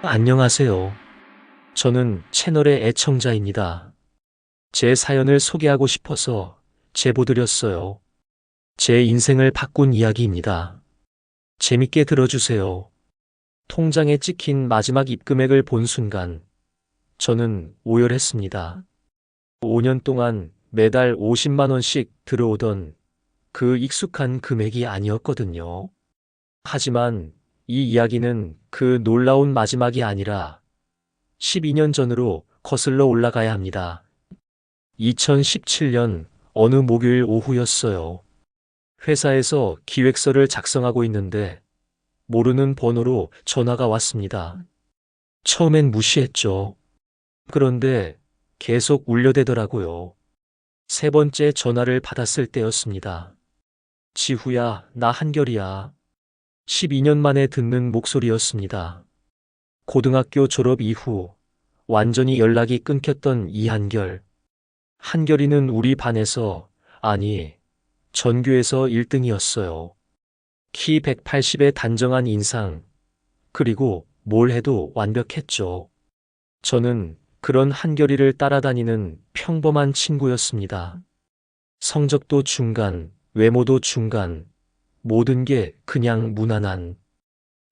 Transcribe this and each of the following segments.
안녕하세요. 저는 채널의 애청자입니다. 제 사연을 소개하고 싶어서 제보드렸어요. 제 인생을 바꾼 이야기입니다. 재밌게 들어주세요. 통장에 찍힌 마지막 입금액을 본 순간 저는 오열했습니다. 5년 동안 매달 50만 원씩 들어오던 그 익숙한 금액이 아니었거든요. 하지만 이 이야기는 그 놀라운 마지막이 아니라 12년 전으로 거슬러 올라가야 합니다. 2017년 어느 목요일 오후였어요. 회사에서 기획서를 작성하고 있는데 모르는 번호로 전화가 왔습니다. 처음엔 무시했죠. 그런데 계속 울려대더라고요. 세 번째 전화를 받았을 때였습니다. 지후야, 나 한결이야. 12년 만에 듣는 목소리였습니다. 고등학교 졸업 이후 완전히 연락이 끊겼던 이한결. 한결이는 우리 반에서, 아니, 전교에서 1등이었어요. 키 180의 단정한 인상, 그리고 뭘 해도 완벽했죠. 저는 그런 한결이를 따라다니는 평범한 친구였습니다. 성적도 중간, 외모도 중간, 모든 게 그냥 무난한.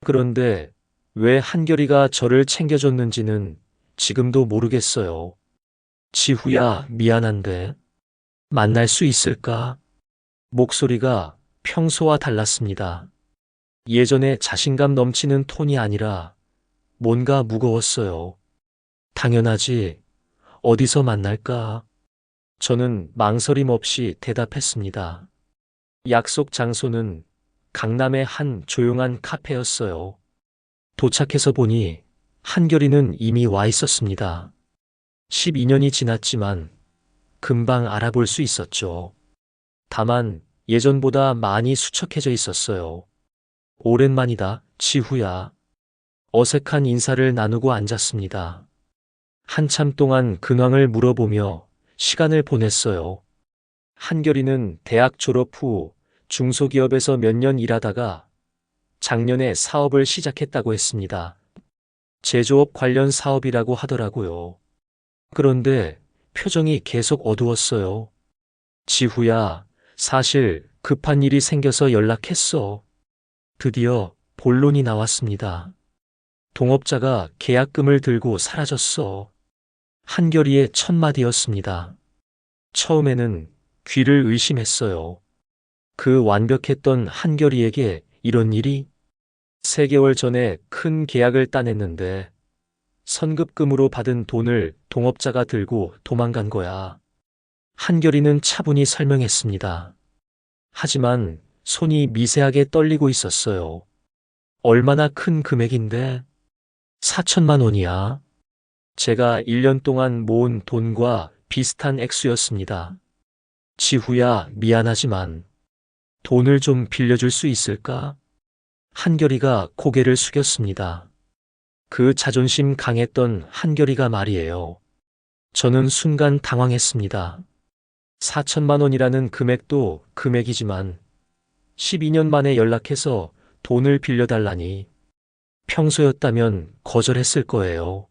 그런데 왜 한결이가 저를 챙겨줬는지는 지금도 모르겠어요. 지후야, 미안한데 만날 수 있을까? 목소리가 평소와 달랐습니다. 예전에 자신감 넘치는 톤이 아니라 뭔가 무거웠어요. 당연하지. 어디서 만날까? 저는 망설임 없이 대답했습니다. 약속 장소는 강남의 한 조용한 카페였어요. 도착해서 보니 한결이는 이미 와 있었습니다. 12년이 지났지만 금방 알아볼 수 있었죠. 다만 예전보다 많이 수척해져 있었어요. 오랜만이다, 지후야. 어색한 인사를 나누고 앉았습니다. 한참 동안 근황을 물어보며 시간을 보냈어요. 한결이는 대학 졸업 후 중소기업에서 몇 년 일하다가 작년에 사업을 시작했다고 했습니다. 제조업 관련 사업이라고 하더라고요. 그런데 표정이 계속 어두웠어요. 지후야, 사실 급한 일이 생겨서 연락했어. 드디어 본론이 나왔습니다. 동업자가 계약금을 들고 사라졌어. 한결이의 첫 마디였습니다. 처음에는 귀를 의심했어요. 그 완벽했던 한결이에게 이런 일이? 3개월 전에 큰 계약을 따냈는데 선급금으로 받은 돈을 동업자가 들고 도망간 거야. 한결이는 차분히 설명했습니다. 하지만 손이 미세하게 떨리고 있었어요. 얼마나 큰 금액인데? 4천만 원이야. 제가 1년 동안 모은 돈과 비슷한 액수였습니다. 지후야, 미안하지만 돈을 좀 빌려줄 수 있을까? 한결이가 고개를 숙였습니다. 그 자존심 강했던 한결이가 말이에요. 저는 순간 당황했습니다. 4천만 원이라는 금액도 금액이지만 12년 만에 연락해서 돈을 빌려달라니 평소였다면 거절했을 거예요.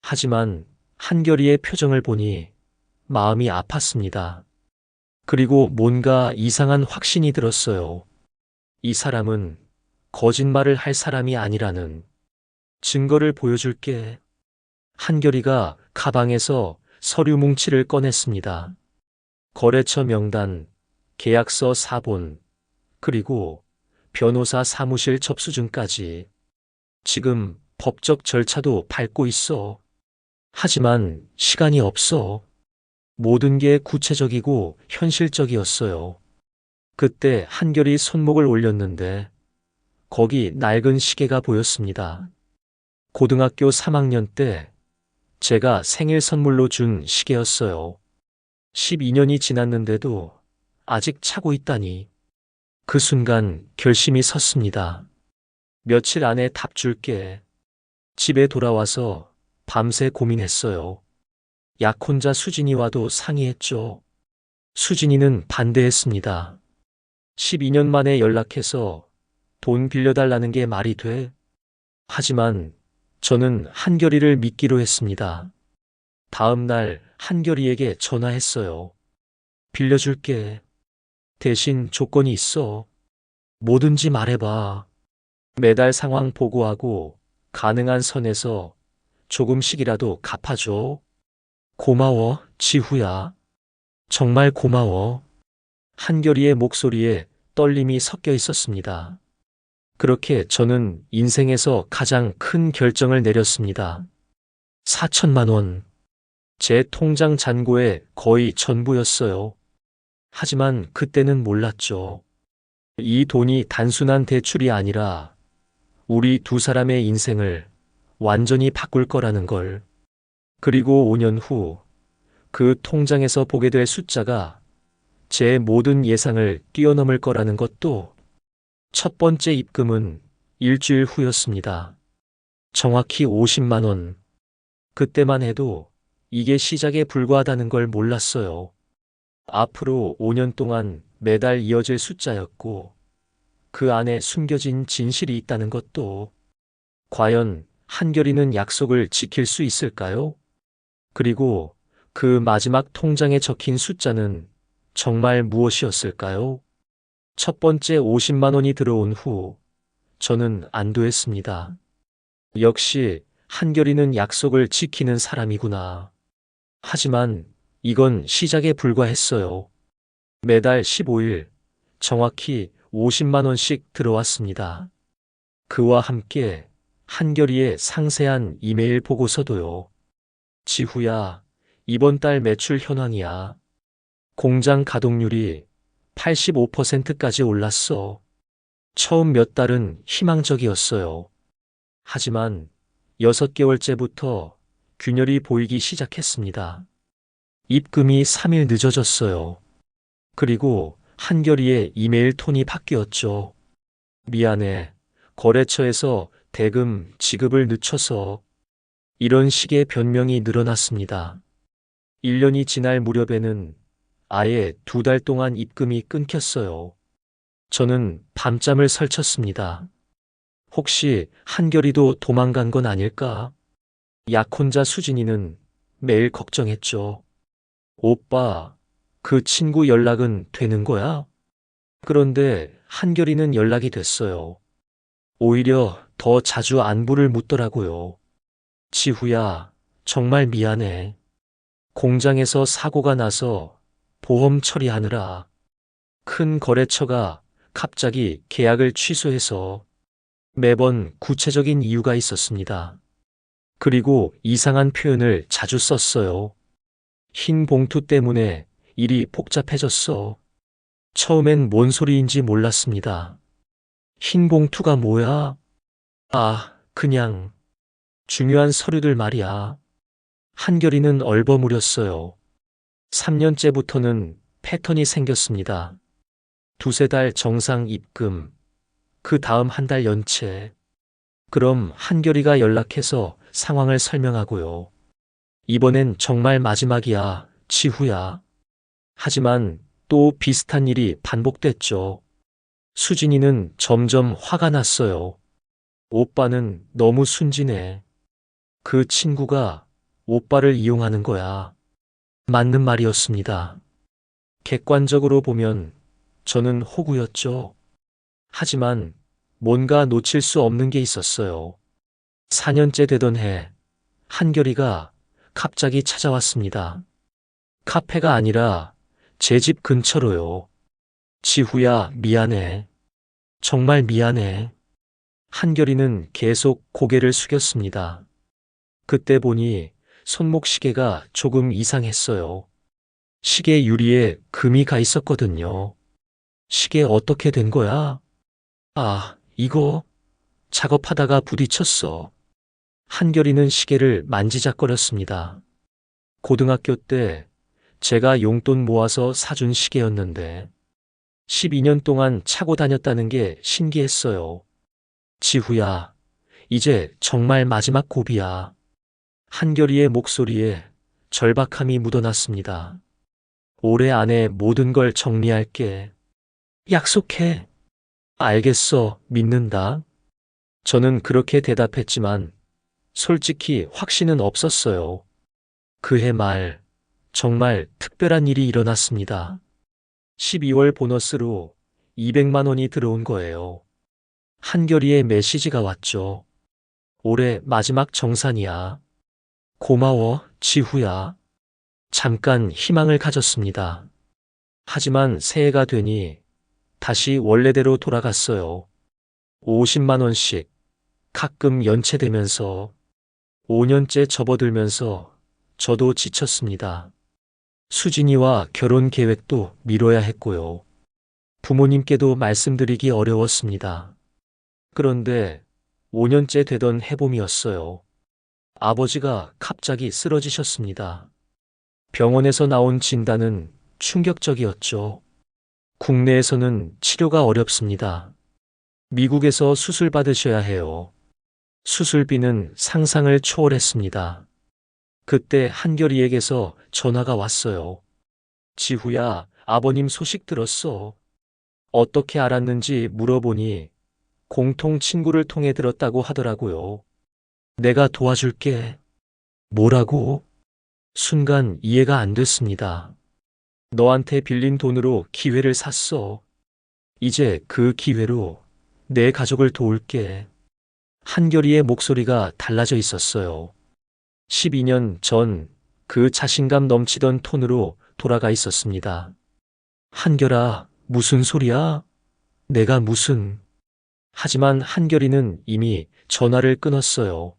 하지만 한결이의 표정을 보니 마음이 아팠습니다. 그리고 뭔가 이상한 확신이 들었어요. 이 사람은 거짓말을 할 사람이 아니라는. 증거를 보여줄게. 한결이가 가방에서 서류 뭉치를 꺼냈습니다. 거래처 명단, 계약서 사본, 그리고 변호사 사무실 접수증까지. 지금 법적 절차도 밟고 있어. 하지만 시간이 없어. 모든 게 구체적이고 현실적이었어요. 그때 한결이 손목을 올렸는데 거기 낡은 시계가 보였습니다. 고등학교 3학년 때 제가 생일 선물로 준 시계였어요. 12년이 지났는데도 아직 차고 있다니. 그 순간 결심이 섰습니다. 며칠 안에 답 줄게. 집에 돌아와서 밤새 고민했어요. 약혼자 수진이와도 상의했죠. 수진이는 반대했습니다. 12년 만에 연락해서 돈 빌려달라는 게 말이 돼? 하지만 저는 한결이를 믿기로 했습니다. 다음 날 한결이에게 전화했어요. 빌려줄게. 대신 조건이 있어. 뭐든지 말해봐. 매달 상황 보고하고 가능한 선에서 조금씩이라도 갚아줘. 고마워, 지후야. 정말 고마워. 한결이의 목소리에 떨림이 섞여 있었습니다. 그렇게 저는 인생에서 가장 큰 결정을 내렸습니다. 4천만 원. 제 통장 잔고의 거의 전부였어요. 하지만 그때는 몰랐죠. 이 돈이 단순한 대출이 아니라 우리 두 사람의 인생을 완전히 바꿀 거라는 걸. 그리고 5년 후 그 통장에서 보게 될 숫자가 제 모든 예상을 뛰어넘을 거라는 것도. 첫 번째 입금은 일주일 후였습니다. 정확히 50만 원. 그때만 해도 이게 시작에 불과하다는 걸 몰랐어요. 앞으로 5년 동안 매달 이어질 숫자였고 그 안에 숨겨진 진실이 있다는 것도. 과연 한결이는 약속을 지킬 수 있을까요? 그리고 그 마지막 통장에 적힌 숫자는 정말 무엇이었을까요? 첫 번째 50만 원이 들어온 후 저는 안도했습니다. 역시 한결이는 약속을 지키는 사람이구나. 하지만 이건 시작에 불과했어요. 매달 15일 정확히 50만 원씩 들어왔습니다. 그와 함께 한결이의 상세한 이메일 보고서도요. 지후야, 이번 달 매출 현황이야. 공장 가동률이 85%까지 올랐어. 처음 몇 달은 희망적이었어요. 하지만 6개월째부터 균열이 보이기 시작했습니다. 입금이 3일 늦어졌어요. 그리고 한결이의 이메일 톤이 바뀌었죠. 미안해. 거래처에서 대금 지급을 늦춰서. 이런 식의 변명이 늘어났습니다. 1년이 지날 무렵에는 아예 2달 동안 입금이 끊겼어요. 저는 밤잠을 설쳤습니다. 혹시 한결이도 도망간 건 아닐까? 약혼자 수진이는 매일 걱정했죠. 오빠, 그 친구 연락은 되는 거야? 그런데 한결이는 연락이 됐어요. 오히려 더 자주 안부를 묻더라고요. 지후야, 정말 미안해. 공장에서 사고가 나서 보험 처리하느라 큰 거래처가 갑자기 계약을 취소해서. 매번 구체적인 이유가 있었습니다. 그리고 이상한 표현을 자주 썼어요. 흰 봉투 때문에 일이 복잡해졌어. 처음엔 뭔 소리인지 몰랐습니다. 흰 봉투가 뭐야? 아, 그냥 중요한 서류들 말이야. 한결이는 얼버무렸어요. 3년째부터는 패턴이 생겼습니다. 2~3달 정상 입금, 그 다음 한 달 연체. 그럼 한결이가 연락해서 상황을 설명하고요. 이번엔 정말 마지막이야, 지후야. 하지만 또 비슷한 일이 반복됐죠. 수진이는 점점 화가 났어요. 오빠는 너무 순진해. 그 친구가 오빠를 이용하는 거야. 맞는 말이었습니다. 객관적으로 보면 저는 호구였죠. 하지만 뭔가 놓칠 수 없는 게 있었어요. 4년째 되던 해, 한결이가 갑자기 찾아왔습니다. 카페가 아니라 제 집 근처로요. 지후야, 미안해. 정말 미안해. 한결이는 계속 고개를 숙였습니다. 그때 보니 손목 시계가 조금 이상했어요. 시계 유리에 금이 가 있었거든요. 시계 어떻게 된 거야? 아, 이거 작업하다가 부딪혔어. 한결이는 시계를 만지작거렸습니다. 고등학교 때 제가 용돈 모아서 사준 시계였는데 12년 동안 차고 다녔다는 게 신기했어요. 지후야, 이제 정말 마지막 고비야. 한결이의 목소리에 절박함이 묻어났습니다. 올해 안에 모든 걸 정리할게. 약속해. 알겠어, 믿는다. 저는 그렇게 대답했지만 솔직히 확신은 없었어요. 그해 말, 정말 특별한 일이 일어났습니다. 12월 보너스로 200만 원이 들어온 거예요. 한결이의 메시지가 왔죠. 올해 마지막 정산이야. 고마워, 지후야. 잠깐 희망을 가졌습니다. 하지만 새해가 되니 다시 원래대로 돌아갔어요. 50만 원씩 가끔 연체되면서 5년째 접어들면서 저도 지쳤습니다. 수진이와 결혼 계획도 미뤄야 했고요. 부모님께도 말씀드리기 어려웠습니다. 그런데 5년째 되던 해봄이었어요. 아버지가 갑자기 쓰러지셨습니다. 병원에서 나온 진단은 충격적이었죠. 국내에서는 치료가 어렵습니다. 미국에서 수술 받으셔야 해요. 수술비는 상상을 초월했습니다. 그때 한결이에게서 전화가 왔어요. 지후야, 아버님 소식 들었어. 어떻게 알았는지 물어보니 공통 친구를 통해 들었다고 하더라고요. 내가 도와줄게. 뭐라고? 순간 이해가 안 됐습니다. 너한테 빌린 돈으로 기회를 샀어. 이제 그 기회로 내 가족을 도울게. 한결이의 목소리가 달라져 있었어요. 12년 전 그 자신감 넘치던 톤으로 돌아가 있었습니다. 한결아, 무슨 소리야? 내가 무슨... 하지만 한결이는 이미 전화를 끊었어요.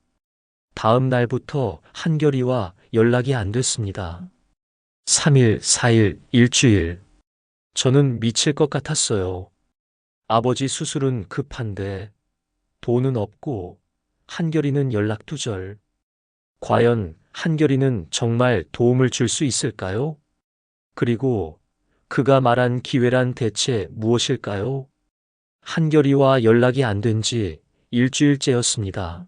다음 날부터 한결이와 연락이 안 됐습니다. 3일, 4일, 일주일. 저는 미칠 것 같았어요. 아버지 수술은 급한데 돈은 없고 한결이는 연락 두절. 과연 한결이는 정말 도움을 줄 수 있을까요? 그리고 그가 말한 기회란 대체 무엇일까요? 한결이와 연락이 안 된 지 일주일째였습니다.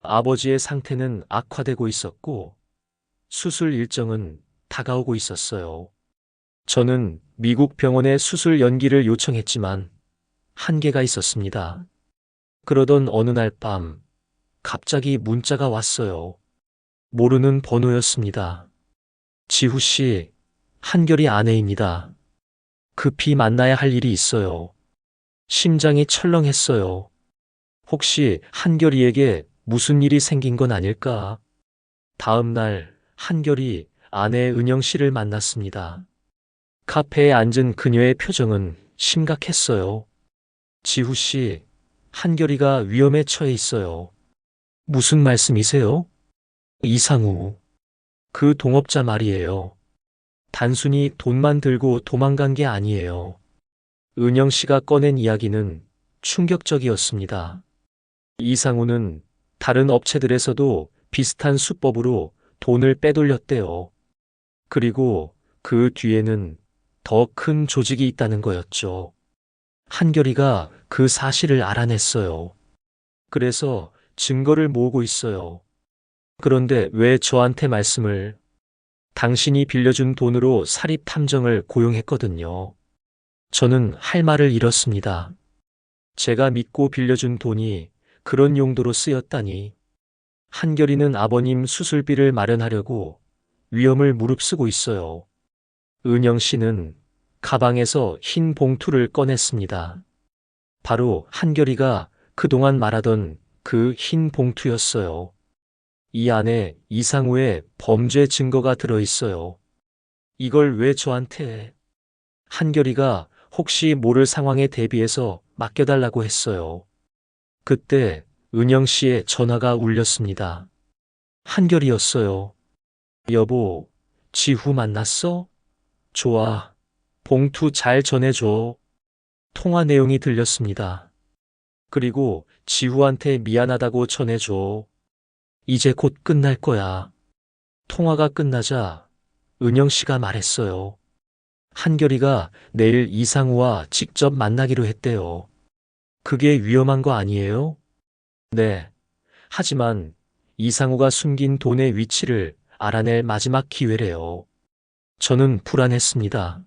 아버지의 상태는 악화되고 있었고 수술 일정은 다가오고 있었어요. 저는 미국 병원에 수술 연기를 요청했지만 한계가 있었습니다. 그러던 어느 날 밤 갑자기 문자가 왔어요. 모르는 번호였습니다. 지후 씨, 한결이 아내입니다. 급히 만나야 할 일이 있어요. 심장이 철렁했어요. 혹시 한결이에게 무슨 일이 생긴 건 아닐까? 다음 날 한결이 아내 은영 씨를 만났습니다. 카페에 앉은 그녀의 표정은 심각했어요. 지후 씨, 한결이가 위험에 처해 있어요. 무슨 말씀이세요? 이상우. 그 동업자 말이에요. 단순히 돈만 들고 도망간 게 아니에요. 은영 씨가 꺼낸 이야기는 충격적이었습니다. 이상우는 다른 업체들에서도 비슷한 수법으로 돈을 빼돌렸대요. 그리고 그 뒤에는 더 큰 조직이 있다는 거였죠. 한결이가 그 사실을 알아냈어요. 그래서 증거를 모으고 있어요. 그런데 왜 저한테 말씀을... 당신이 빌려준 돈으로 사립 탐정을 고용했거든요. 저는 할 말을 잃었습니다. 제가 믿고 빌려준 돈이 그런 용도로 쓰였다니. 한결이는 아버님 수술비를 마련하려고 위험을 무릅쓰고 있어요. 은영 씨는 가방에서 흰 봉투를 꺼냈습니다. 바로 한결이가 그동안 말하던 그 흰 봉투였어요. 이 안에 이상우의 범죄 증거가 들어있어요. 이걸 왜 저한테... 한결이가 혹시 모를 상황에 대비해서 맡겨달라고 했어요. 그때 은영 씨의 전화가 울렸습니다. 한결이었어요. 여보, 지후 만났어? 좋아. 봉투 잘 전해줘. 통화 내용이 들렸습니다. 그리고 지후한테 미안하다고 전해줘. 이제 곧 끝날 거야. 통화가 끝나자 은영 씨가 말했어요. 한결이가 내일 이상우와 직접 만나기로 했대요. 그게 위험한 거 아니에요? 네. 하지만 이상우가 숨긴 돈의 위치를 알아낼 마지막 기회래요. 저는 불안했습니다.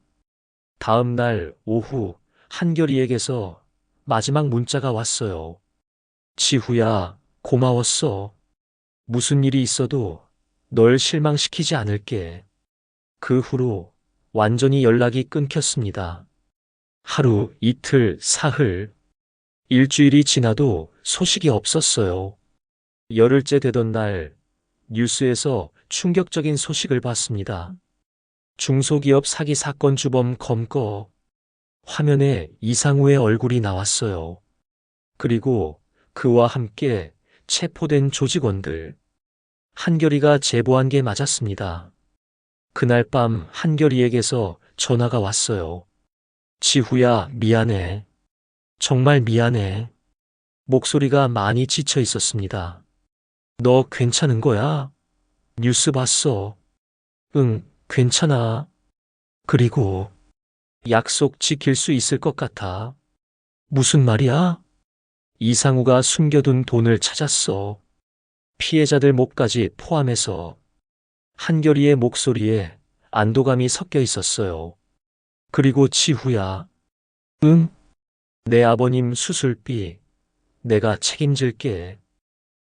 다음 날 오후 한결이에게서 마지막 문자가 왔어요. 지후야, 고마웠어. 무슨 일이 있어도 널 실망시키지 않을게. 그 후로 완전히 연락이 끊겼습니다. 하루, 이틀, 사흘, 일주일이 지나도 소식이 없었어요. 열흘째 되던 날, 뉴스에서 충격적인 소식을 봤습니다. 중소기업 사기 사건 주범 검거. 화면에 이상우의 얼굴이 나왔어요. 그리고 그와 함께 체포된 조직원들. 한결이가 제보한 게 맞았습니다. 그날 밤 한결이에게서 전화가 왔어요. 지후야, 미안해. 정말 미안해. 목소리가 많이 지쳐 있었습니다. 너 괜찮은 거야? 뉴스 봤어. 응, 괜찮아. 그리고 약속 지킬 수 있을 것 같아. 무슨 말이야? 이상우가 숨겨둔 돈을 찾았어. 피해자들 몫까지 포함해서. 한결이의 목소리에 안도감이 섞여 있었어요. 그리고 지후야. 응? 내 아버님 수술비 내가 책임질게.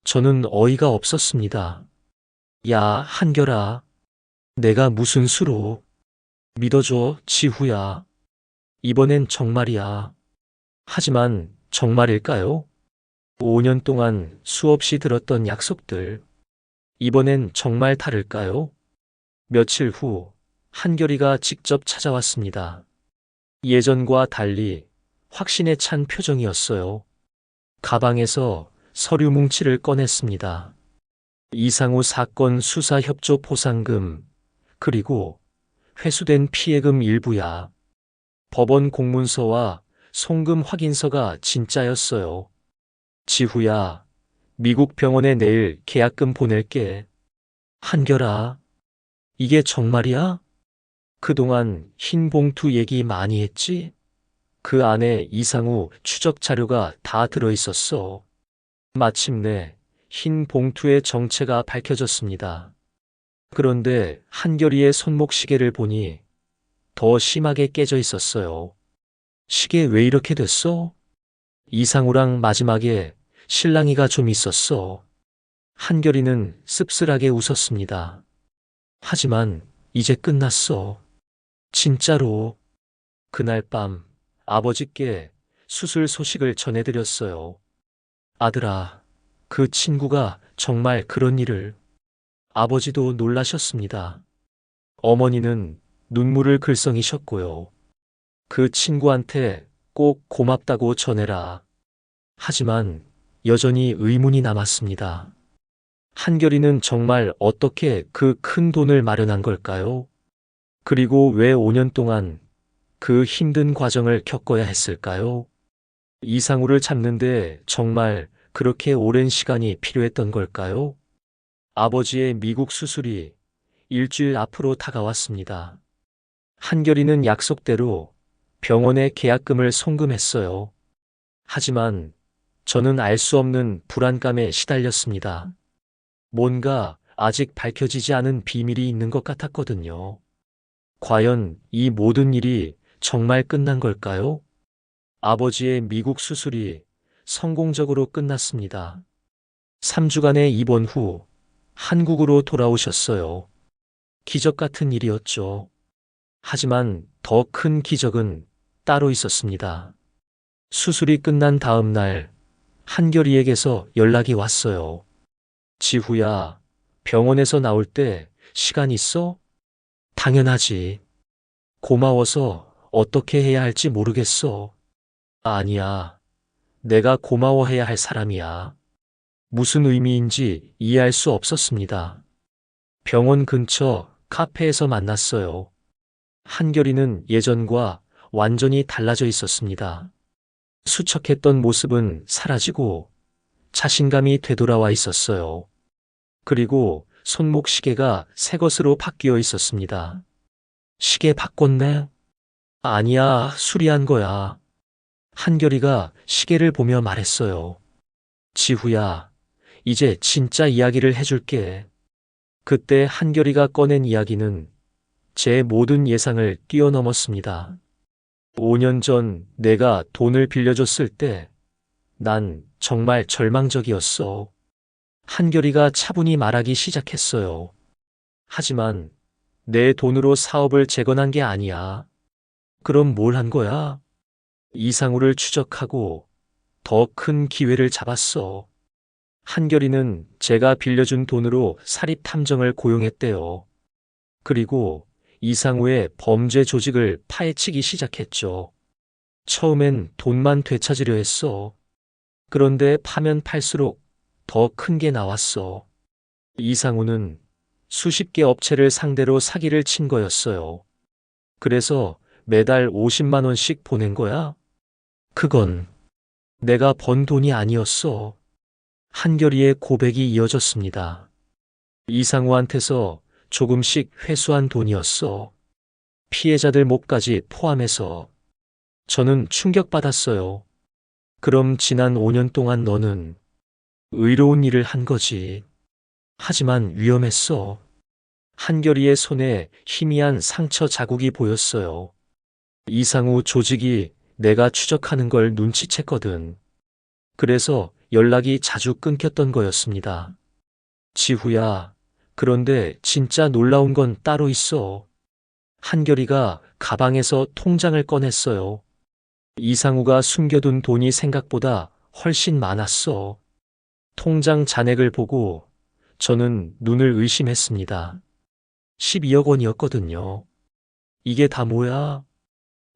저는 어이가 없었습니다. 야, 한결아. 내가 무슨 수로. 믿어줘, 지후야. 이번엔 정말이야. 하지만 정말일까요? 5년 동안 수없이 들었던 약속들. 이번엔 정말 다를까요? 며칠 후 한결이가 직접 찾아왔습니다. 예전과 달리 확신에 찬 표정이었어요. 가방에서 서류 뭉치를 꺼냈습니다. 이상우 사건 수사 협조 포상금, 그리고 회수된 피해금 일부야. 법원 공문서와 송금 확인서가 진짜였어요. 지후야, 미국 병원에 내일 계약금 보낼게. 한결아, 이게 정말이야? 그동안 흰 봉투 얘기 많이 했지? 그 안에 이상우 추적 자료가 다 들어있었어. 마침내 흰 봉투의 정체가 밝혀졌습니다. 그런데 한결이의 손목 시계를 보니 더 심하게 깨져 있었어요. 시계 왜 이렇게 됐어? 이상우랑 마지막에 실랑이가 좀 있었어. 한결이는 씁쓸하게 웃었습니다. 하지만 이제 끝났어. 진짜로. 그날 밤 아버지께 수술 소식을 전해드렸어요. 아들아, 그 친구가 정말 그런 일을. 아버지도 놀라셨습니다. 어머니는 눈물을 글썽이셨고요. 그 친구한테 꼭 고맙다고 전해라. 하지만 여전히 의문이 남았습니다. 한결이는 정말 어떻게 그 큰 돈을 마련한 걸까요? 그리고 왜 5년 동안 그 힘든 과정을 겪어야 했을까요? 이상우를 잡는데 정말 그렇게 오랜 시간이 필요했던 걸까요? 아버지의 미국 수술이 일주일 앞으로 다가왔습니다. 한결이는 약속대로 병원에 계약금을 송금했어요. 하지만 저는 알 수 없는 불안감에 시달렸습니다. 뭔가 아직 밝혀지지 않은 비밀이 있는 것 같았거든요. 과연 이 모든 일이 정말 끝난 걸까요? 아버지의 미국 수술이 성공적으로 끝났습니다. 3주간의 입원 후 한국으로 돌아오셨어요. 기적 같은 일이었죠. 하지만 더 큰 기적은 따로 있었습니다. 수술이 끝난 다음 날 한결이에게서 연락이 왔어요. 지후야, 병원에서 나올 때 시간 있어? 당연하지. 고마워서 어떻게 해야 할지 모르겠어. 아니야. 내가 고마워해야 할 사람이야. 무슨 의미인지 이해할 수 없었습니다. 병원 근처 카페에서 만났어요. 한결이는 예전과 완전히 달라져 있었습니다. 수척했던 모습은 사라지고 자신감이 되돌아와 있었어요. 그리고 손목 시계가 새 것으로 바뀌어 있었습니다. 시계 바꿨네? 아니야, 수리한 거야. 한결이가 시계를 보며 말했어요. 지후야, 이제 진짜 이야기를 해줄게. 그때 한결이가 꺼낸 이야기는 제 모든 예상을 뛰어넘었습니다. 5년 전 내가 돈을 빌려줬을 때 난 정말 절망적이었어. 한결이가 차분히 말하기 시작했어요. 하지만 내 돈으로 사업을 재건한 게 아니야. 그럼 뭘 한 거야? 이상우를 추적하고 더 큰 기회를 잡았어. 한결이는 제가 빌려준 돈으로 사립탐정을 고용했대요. 그리고 이상우의 범죄 조직을 파헤치기 시작했죠. 처음엔 돈만 되찾으려 했어. 그런데 파면 팔수록 더 큰 게 나왔어. 이상우는 수십 개 업체를 상대로 사기를 친 거였어요. 그래서 매달 50만 원씩 보낸 거야? 그건 내가 번 돈이 아니었어. 한결이의 고백이 이어졌습니다. 이상우한테서 조금씩 회수한 돈이었어. 피해자들 몫까지 포함해서. 저는 충격받았어요. 그럼 지난 5년 동안 너는 의로운 일을 한 거지. 하지만 위험했어. 한결이의 손에 희미한 상처 자국이 보였어요. 이상우 조직이 내가 추적하는 걸 눈치챘거든. 그래서 연락이 자주 끊겼던 거였습니다. 지후야, 그런데 진짜 놀라운 건 따로 있어. 한결이가 가방에서 통장을 꺼냈어요. 이상우가 숨겨둔 돈이 생각보다 훨씬 많았어. 통장 잔액을 보고 저는 눈을 의심했습니다. 12억 원이었거든요. 이게 다 뭐야?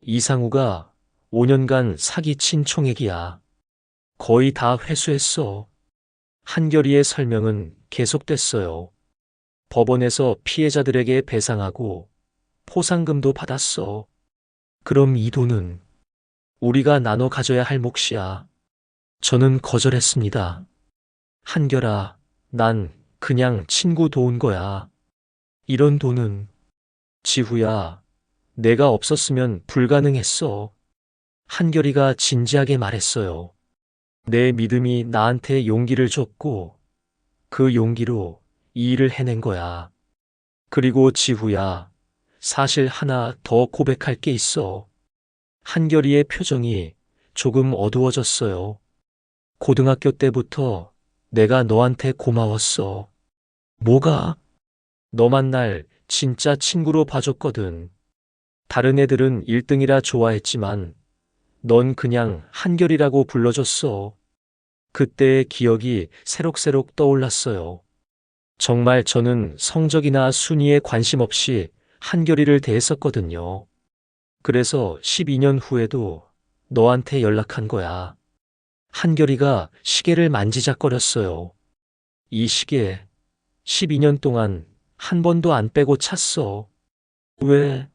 이상우가 5년간 사기친 총액이야. 거의 다 회수했어. 한결이의 설명은 계속됐어요. 법원에서 피해자들에게 배상하고 포상금도 받았어. 그럼 이 돈은 우리가 나눠 가져야 할 몫이야. 저는 거절했습니다. 한결아, 난 그냥 친구 도운 거야. 이런 돈은 지후야, 내가 없었으면 불가능했어. 한결이가 진지하게 말했어요. 내 믿음이 나한테 용기를 줬고 그 용기로 이 일을 해낸 거야. 그리고 지후야, 사실 하나 더 고백할 게 있어. 한결이의 표정이 조금 어두워졌어요. 고등학교 때부터 내가 너한테 고마웠어. 뭐가? 너만 날 진짜 친구로 봐줬거든. 다른 애들은 1등이라 좋아했지만 넌 그냥 한결이라고 불러줬어. 그때의 기억이 새록새록 떠올랐어요. 정말 저는 성적이나 순위에 관심 없이 한결이를 대했었거든요. 그래서 12년 후에도 너한테 연락한 거야. 한결이가 시계를 만지작거렸어요. 이 시계 12년 동안 한 번도 안 빼고 찼어. 왜?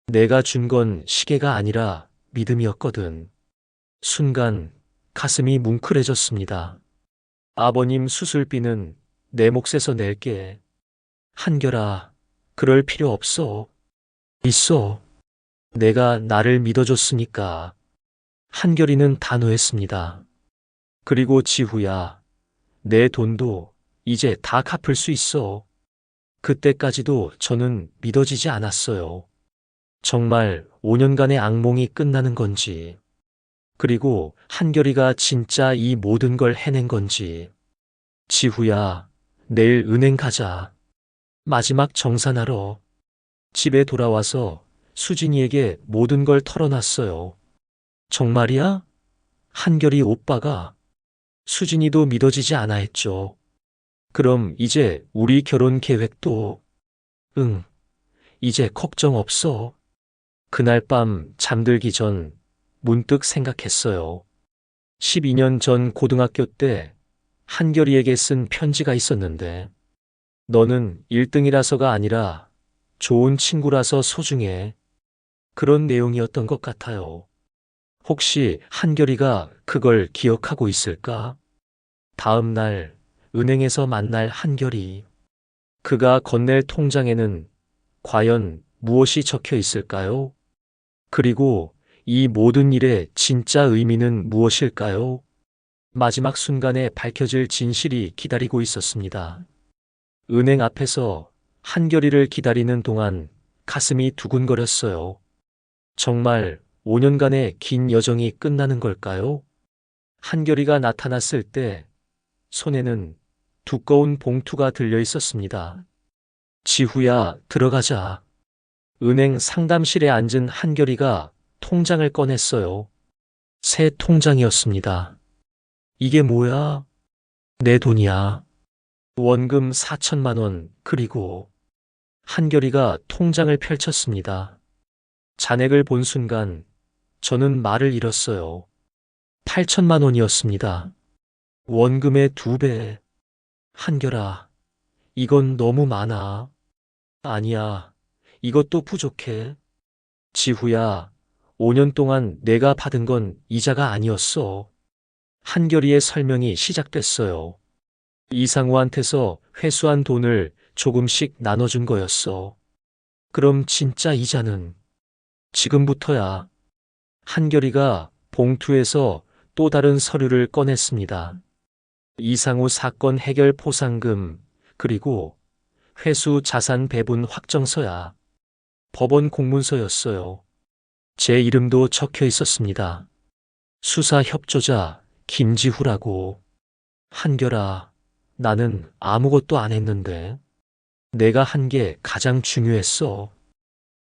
내가 준 건 시계가 아니라 믿음이었거든. 순간 가슴이 뭉클해졌습니다. 아버님 수술비는 내 몫에서 낼게. 한결아, 그럴 필요 없어. 있어. 내가 나를 믿어줬으니까. 한결이는 단호했습니다. 그리고 지후야, 내 돈도 이제 다 갚을 수 있어. 그때까지도 저는 믿어지지 않았어요. 정말 5년간의 악몽이 끝나는 건지, 그리고 한결이가 진짜 이 모든 걸 해낸 건지. 지후야, 내일 은행 가자. 마지막 정산하러. 집에 돌아와서 수진이에게 모든 걸 털어놨어요. 정말이야? 한결이 오빠가. 수진이도 믿어지지 않아 했죠. 그럼 이제 우리 결혼 계획도. 응, 이제 걱정 없어. 그날 밤 잠들기 전 문득 생각했어요. 12년 전 고등학교 때 한결이에게 쓴 편지가 있었는데, 너는 1등이라서가 아니라 좋은 친구라서 소중해. 그런 내용이었던 것 같아요. 혹시 한결이가 그걸 기억하고 있을까? 다음 날 은행에서 만날 한결이. 그가 건넬 통장에는 과연 무엇이 적혀 있을까요? 그리고 이 모든 일의 진짜 의미는 무엇일까요? 마지막 순간에 밝혀질 진실이 기다리고 있었습니다. 은행 앞에서 한결이를 기다리는 동안 가슴이 두근거렸어요. 정말 5년간의 긴 여정이 끝나는 걸까요? 한결이가 나타났을 때 손에는 두꺼운 봉투가 들려 있었습니다. 지후야, 들어가자. 은행 상담실에 앉은 한결이가 통장을 꺼냈어요. 새 통장이었습니다. 이게 뭐야? 내 돈이야. 원금 4천만 원, 그리고 한결이가 통장을 펼쳤습니다. 잔액을 본 순간 저는 말을 잃었어요. 8천만 원이었습니다. 원금의 2배. 한결아, 이건 너무 많아. 아니야, 이것도 부족해. 지후야, 5년 동안 내가 받은 건 이자가 아니었어. 한결이의 설명이 시작됐어요. 이상우한테서 회수한 돈을 조금씩 나눠준 거였어. 그럼 진짜 이자는? 지금부터야. 한결이가 봉투에서 또 다른 서류를 꺼냈습니다. 이상우 사건 해결 포상금, 그리고 회수 자산 배분 확정서야. 법원 공문서였어요. 제 이름도 적혀 있었습니다. 수사 협조자 김지후라고. 한결아, 나는 아무것도 안 했는데. 내가 한 게 가장 중요했어.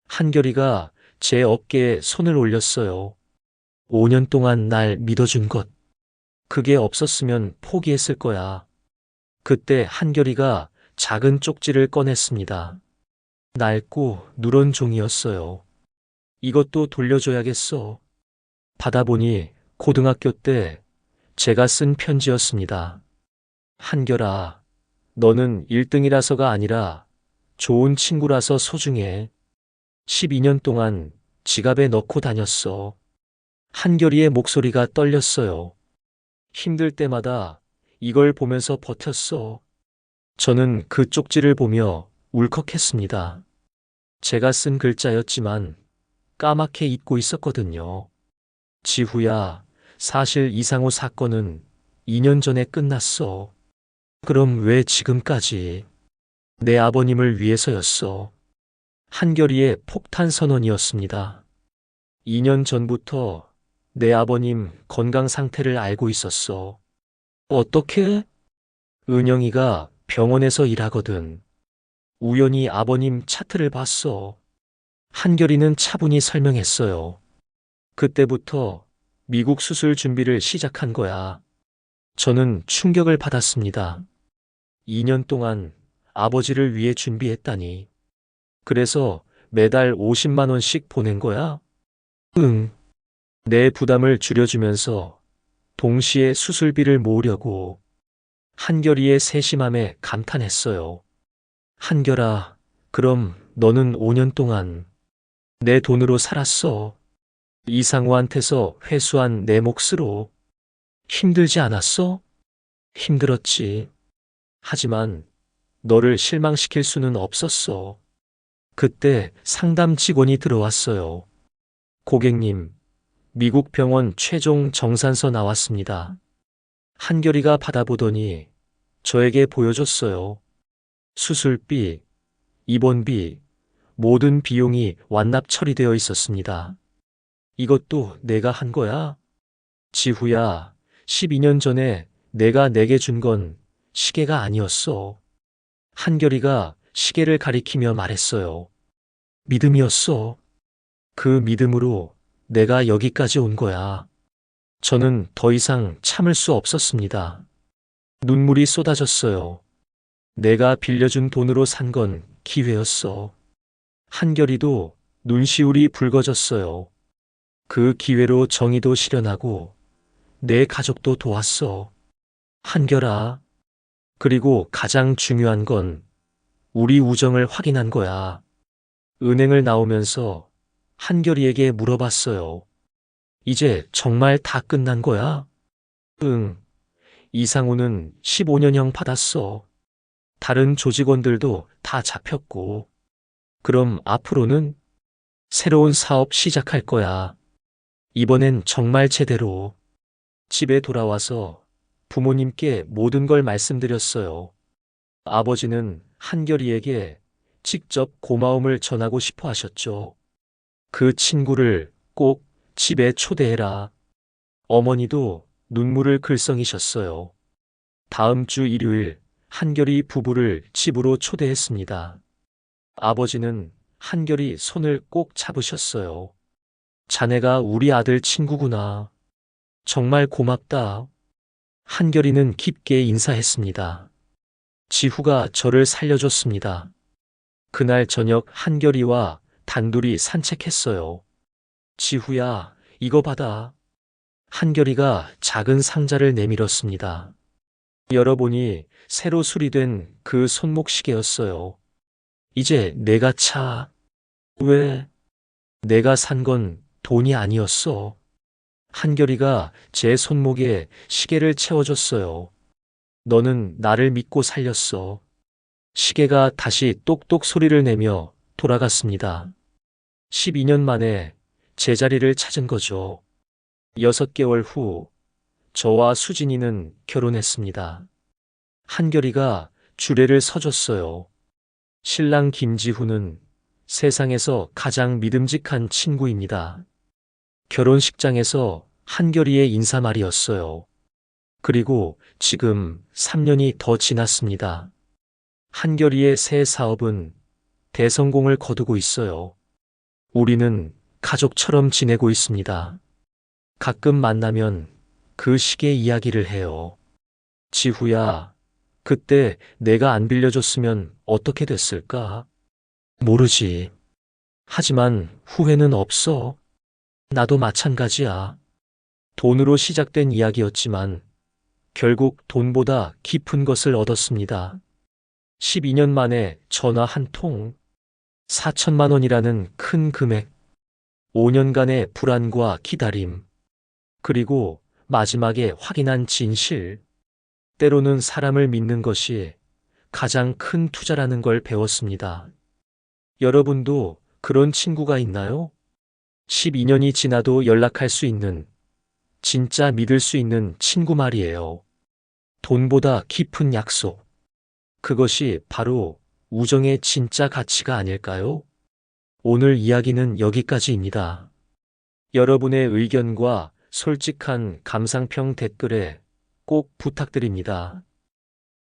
한결이가 제 어깨에 손을 올렸어요. 5년 동안 날 믿어준 것. 그게 없었으면 포기했을 거야. 그때 한결이가 작은 쪽지를 꺼냈습니다. 낡고 누런 종이였어요. 이것도 돌려줘야겠어. 받아보니 고등학교 때 제가 쓴 편지였습니다. 한결아, 너는 1등이라서가 아니라 좋은 친구라서 소중해. 12년 동안 지갑에 넣고 다녔어. 한결이의 목소리가 떨렸어요. 힘들 때마다 이걸 보면서 버텼어. 저는 그 쪽지를 보며 울컥했습니다. 제가 쓴 글자였지만 까맣게 잊고 있었거든요. 지후야, 사실 이상우 사건은 2년 전에 끝났어. 그럼 왜 지금까지? 내 아버님을 위해서였어. 한결이의 폭탄 선언이었습니다. 2년 전부터 내 아버님 건강 상태를 알고 있었어. 어떻게? 은영이가 병원에서 일하거든. 우연히 아버님 차트를 봤어. 한결이는 차분히 설명했어요. 그때부터 미국 수술 준비를 시작한 거야. 저는 충격을 받았습니다. 2년 동안 아버지를 위해 준비했다니. 그래서 매달 50만 원씩 보낸 거야? 응. 내 부담을 줄여주면서 동시에 수술비를 모으려고. 한결이의 세심함에 감탄했어요. 한결아, 그럼 너는 5년 동안 내 돈으로 살았어. 이상우한테서 회수한 내 몫으로. 힘들지 않았어? 힘들었지. 하지만 너를 실망시킬 수는 없었어. 그때 상담 직원이 들어왔어요. 고객님, 미국 병원 최종 정산서 나왔습니다. 한결이가 받아보더니 저에게 보여줬어요. 수술비, 입원비, 모든 비용이 완납 처리되어 있었습니다. 이것도 내가 한 거야? 지후야, 12년 전에 내가 내게 준 건 시계가 아니었어. 한결이가 시계를 가리키며 말했어요. 믿음이었어. 그 믿음으로 내가 여기까지 온 거야. 저는 더 이상 참을 수 없었습니다. 눈물이 쏟아졌어요. 내가 빌려준 돈으로 산 건 기회였어. 한결이도 눈시울이 붉어졌어요. 그 기회로 정의도 실현하고 내 가족도 도왔어. 한결아. 그리고 가장 중요한 건 우리 우정을 확인한 거야. 은행을 나오면서 한결이에게 물어봤어요. 이제 정말 다 끝난 거야? 응. 이상우는 15년형 받았어. 다른 조직원들도 다 잡혔고. 그럼 앞으로는 새로운 사업 시작할 거야. 이번엔 정말 제대로. 집에 돌아와서 부모님께 모든 걸 말씀드렸어요. 아버지는 한결이에게 직접 고마움을 전하고 싶어 하셨죠. 그 친구를 꼭 집에 초대해라. 어머니도 눈물을 글썽이셨어요. 다음 주 일요일 한결이 부부를 집으로 초대했습니다. 아버지는 한결이 손을 꼭 잡으셨어요. 자네가 우리 아들 친구구나. 정말 고맙다. 한결이는 깊게 인사했습니다. 지후가 저를 살려줬습니다. 그날 저녁 한결이와 단둘이 산책했어요. 지후야, 이거 받아. 한결이가 작은 상자를 내밀었습니다. 열어보니 새로 수리된 그 손목시계였어요. 이제 내가 차. 왜? 내가 산 건 돈이 아니었어. 한결이가 제 손목에 시계를 채워줬어요. 너는 나를 믿고 살렸어. 시계가 다시 똑똑 소리를 내며 돌아갔습니다. 12년 만에 제자리를 찾은 거죠. 6개월 후, 저와 수진이는 결혼했습니다. 한결이가 주례를 서줬어요. 신랑 김지후는 세상에서 가장 믿음직한 친구입니다. 결혼식장에서 한결이의 인사말이었어요. 그리고 지금 3년이 더 지났습니다. 한결이의 새 사업은 대성공을 거두고 있어요. 우리는 가족처럼 지내고 있습니다. 가끔 만나면 그 시계 이야기를 해요. 지후야, 그때 내가 안 빌려줬으면 어떻게 됐을까? 모르지. 하지만 후회는 없어. 나도 마찬가지야. 돈으로 시작된 이야기였지만 결국 돈보다 깊은 것을 얻었습니다. 12년 만에 전화 한 통, 4천만 원이라는 큰 금액, 5년간의 불안과 기다림, 그리고 마지막에 확인한 진실. 때로는 사람을 믿는 것이 가장 큰 투자라는 걸 배웠습니다. 여러분도 그런 친구가 있나요? 12년이 지나도 연락할 수 있는, 진짜 믿을 수 있는 친구 말이에요. 돈보다 깊은 약속. 그것이 바로 우정의 진짜 가치가 아닐까요? 오늘 이야기는 여기까지입니다. 여러분의 의견과 솔직한 감상평 댓글에 꼭 부탁드립니다.